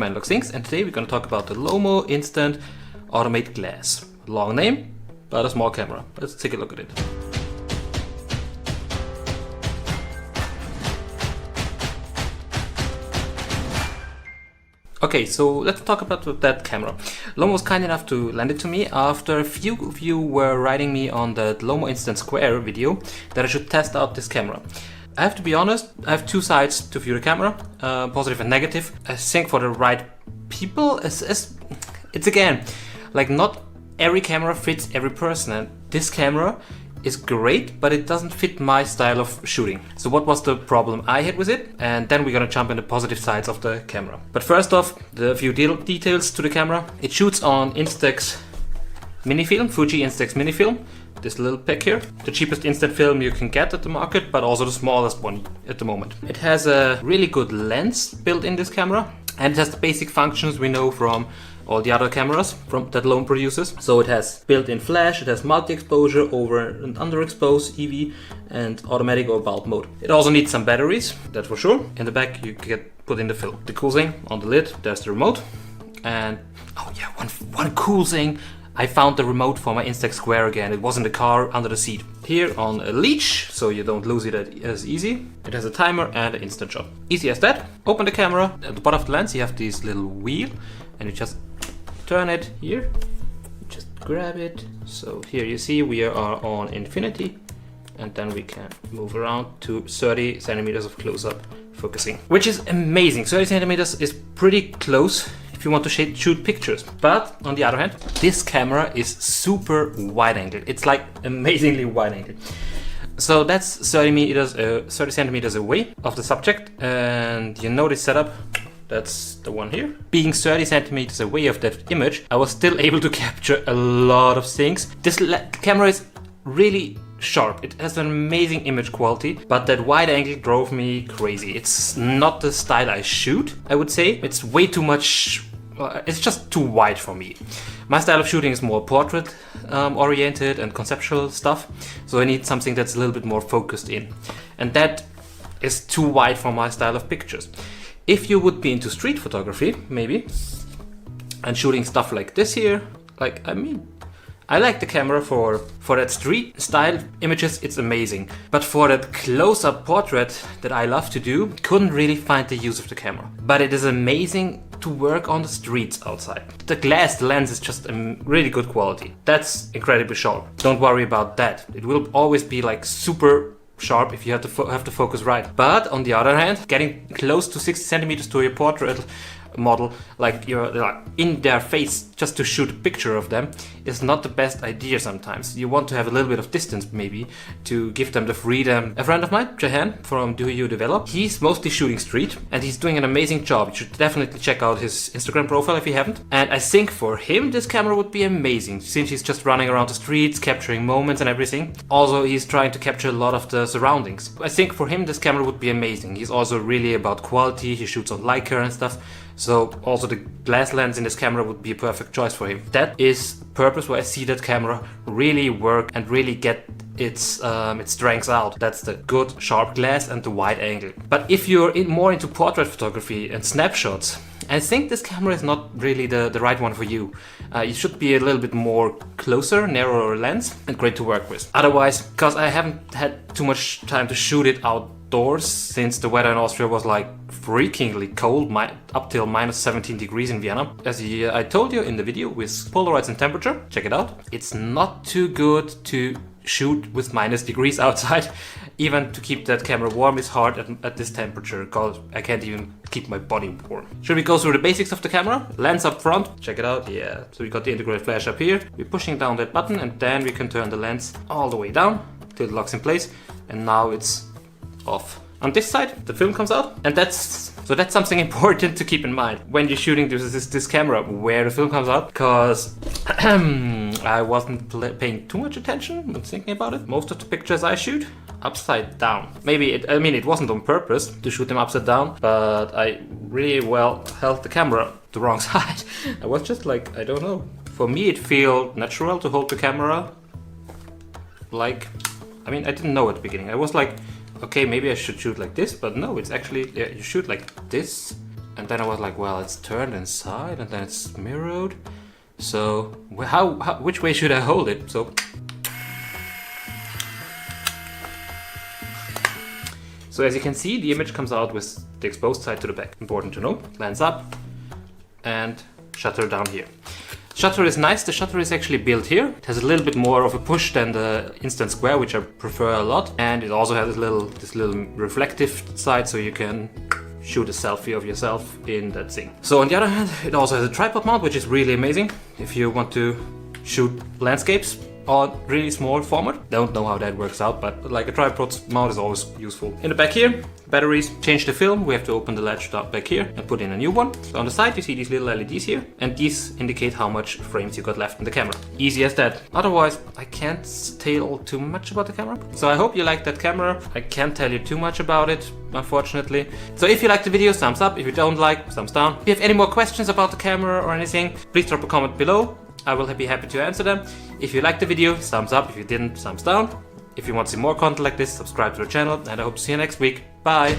Manlock Things, and today we're going to talk about the Lomo Instant Automat Glass. Long name, but a small camera. Let's take a look at it. Okay, so let's talk about that camera. Lomo was kind enough to lend it to me after a few of you were writing me on the Lomo Instant Square video that I should test out this camera. I have to be honest, I have two sides to view the camera, positive and negative. I think for the right people, it's again, like not every camera fits every person, and this camera is great, but it doesn't fit my style of shooting. So what was the problem I had with it? And then we're gonna jump into positive sides of the camera. But first off, the few details to the camera. It shoots on Instax mini film, Fuji Instax mini film. This little pack here, the cheapest instant film you can get at the market, but also the smallest one at the moment. It has a really good lens built in this camera, and it has the basic functions we know from all the other cameras that Lomo produces. So it has built-in flash, it has multi-exposure, over and underexpose, EV, and automatic or bulb mode. It also needs some batteries, that's for sure. In the back you get put in the film. The cool thing on the lid, there's the remote. And oh yeah, one cool thing, I found the remote for my Instax Square again. It was in the car under the seat. Here on a leash, so you don't lose it as easy. It has a timer and an instant shot. Easy as that. Open the camera. At the bottom of the lens you have this little wheel, and you just turn it here. Just grab it. So here you see we are on infinity, and then we can move around to 30 centimeters of close-up focusing, which is amazing. 30 centimeters is pretty close if you want to shoot pictures. But on the other hand, this camera is super wide angle. It's like amazingly wide angle. So that's 30 centimeters away of the subject, and you know this setup. That's the one here. Being 30 centimeters away of that image, I was still able to capture a lot of things. This camera is really sharp. It has an amazing image quality, but that wide angle drove me crazy. It's not the style I shoot, I would say. It's way too much. It's just too wide for me. My style of shooting is more portrait oriented and conceptual stuff, so I need something that's a little bit more focused in, and that is too wide for my style of pictures. If you would be into street photography, maybe, and shooting stuff like this here, like, I mean, I like the camera for that street style images, it's amazing. But for that close-up portrait that I love to do, couldn't really find the use of the camera. But it is amazing to work on the streets outside. The lens is just a really good quality. That's incredibly sharp. Don't worry about that. It will always be like super sharp if you have to focus right. But on the other hand, getting close to 60 centimeters to your portrait model, like you're in their face just to shoot a picture of them, is not the best idea sometimes. You want to have a little bit of distance maybe to give them the freedom. A friend of mine, Jahan from Do You Develop, he's mostly shooting street and he's doing an amazing job. You should definitely check out his Instagram profile if you haven't. And I think for him this camera would be amazing, since he's just running around the streets, capturing moments and everything. Also, he's trying to capture a lot of the surroundings. I think for him this camera would be amazing. He's also really about quality. He shoots on Leica and stuff. So also the glass lens in this camera would be a perfect choice for him. That is the purpose where I see that camera really work and really get its strengths out. That's the good sharp glass and the wide angle. But if you're more into portrait photography and snapshots, I think this camera is not really the right one for you. You should be a little bit more closer, narrower lens, and great to work with. Otherwise, because I haven't had too much time to shoot it outdoors, since the weather in Austria was like freakingly cold, up till minus 17 degrees in Vienna. As I told you in the video with Polaroids and temperature, check it out. It's not too good to shoot with minus degrees outside. Even to keep that camera warm is hard at this temperature, because I can't even keep my body warm. Should we go through the basics of the camera? Lens up front, check it out, yeah. So we got the integrated flash up here. We're pushing down that button and then we can turn the lens all the way down till it locks in place, and now it's off. On this side, the film comes out, and that's something important to keep in mind when you're shooting this camera, where the film comes out, because I wasn't paying too much attention when thinking about it. Most of the pictures I shoot upside down. Maybe it wasn't on purpose to shoot them upside down, but I really well held the camera the wrong side. I was just like, I don't know. For me, it felt natural to hold the camera like, I didn't know at the beginning. I was like, okay, maybe I should shoot like this, but no, it's actually, you shoot like this, And then I was like, well, it's turned inside and then it's mirrored. So which way should I hold it? So as you can see, the image comes out with the exposed side to the back. Important to know. Lens up and shutter down here. Shutter is nice. The shutter is actually built here. It has a little bit more of a push than the Instant Square, which I prefer a lot. And it also has this little reflective side, so you can shoot a selfie of yourself in that thing. So on the other hand, it also has a tripod mount, which is really amazing if you want to shoot landscapes on really small format. Don't know how that works out, but like a tripod mount is always useful. In the back here, batteries, change the film. We have to open the latch back here and put in a new one. So on the side you see these little LEDs here, and these indicate how much frames you got left in the camera. Easy as that. Otherwise, I can't tell too much about the camera. So I hope you liked that camera. I can't tell you too much about it, unfortunately. So if you liked the video, thumbs up. If you don't like, thumbs down. If you have any more questions about the camera or anything, please drop a comment below. I will be happy to answer them. If you liked the video, thumbs up. If you didn't, thumbs down. If you want to see more content like this, subscribe to the channel, and I hope to see you next week. Bye!